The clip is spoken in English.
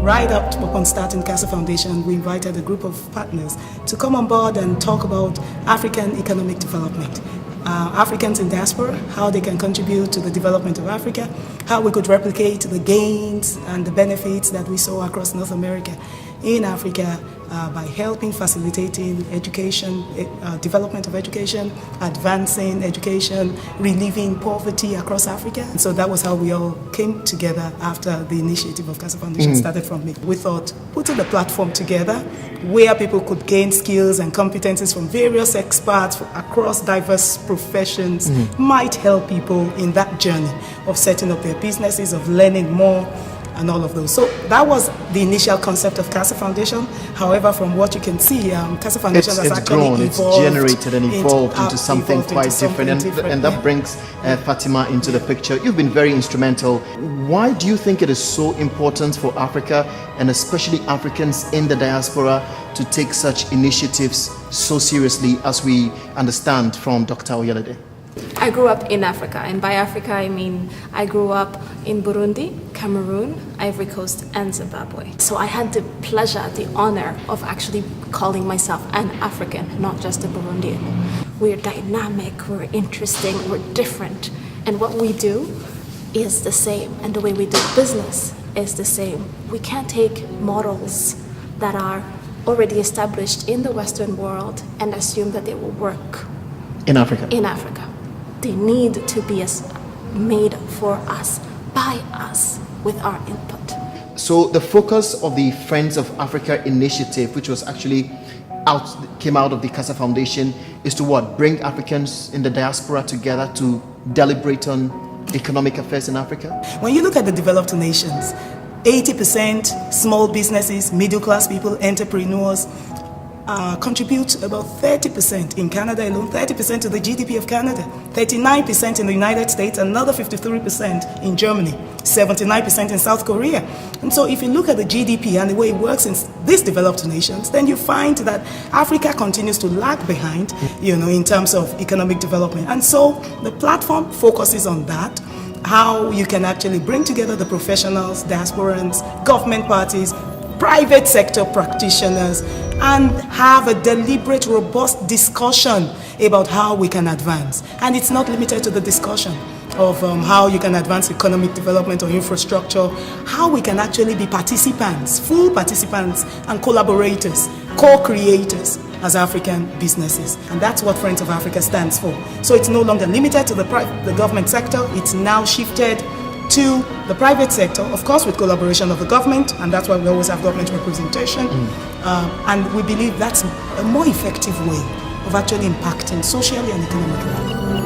right up upon starting Casa Foundation, we invited a group of partners to come on board and talk about African economic development. Africans in diaspora, how they can contribute to the development of Africa, how we could replicate the gains and the benefits that we saw across North America in Africa by helping facilitating education, development of education, advancing education, relieving poverty across Africa. And so that was how we all came together after the initiative of Casa Foundation started from me. We thought putting the platform together where people could gain skills and competencies from various experts across diverse professions might help people in that journey of setting up their businesses, of learning more, and all of those. So that was the initial concept of Casa Foundation. However, from what you can see, Casa Foundation has actually grown, evolved. It's generated and evolved into something quite different. And that brings Fatima into the picture. You've been very instrumental. Why do you think it is so important for Africa, and especially Africans in the diaspora, to take such initiatives so seriously, as we understand from Dr. Oyelade? I grew up in Africa, and by Africa I mean I grew up in Burundi, Cameroon, Ivory Coast, and Zimbabwe. So I had the pleasure, the honor of actually calling myself an African, not just a Burundian. We're dynamic, we're interesting, we're different, and what we do is the same, and the way we do business is the same. We can't take models that are already established in the Western world and assume that they will work in Africa. In Africa. They need to be made for us, by us, with our input. So the focus of the Friends of Africa initiative, which was actually came out of the Casa Foundation, is to what? Bring Africans in the diaspora together to deliberate on economic affairs in Africa? When you look at the developed nations, 80% small businesses, middle class people, entrepreneurs, contribute about 30% in Canada alone, 30% to the GDP of Canada, 39% in the United States, another 53% in Germany, 79% in South Korea. And so if you look at the GDP and the way it works in these developed nations, then you find that Africa continues to lag behind, in terms of economic development. And so the platform focuses on that, how you can actually bring together the professionals, diasporans, government parties, private sector practitioners, and have a deliberate, robust discussion about how we can advance. And it's not limited to the discussion of how you can advance economic development or infrastructure, how we can actually be participants, full participants and collaborators, co-creators as African businesses. And that's what Friends of Africa stands for. So it's no longer limited to the government sector, it's now shifted to the private sector, of course with collaboration of the government, and that's why we always have government representation. And we believe that's a more effective way of actually impacting socially and economically.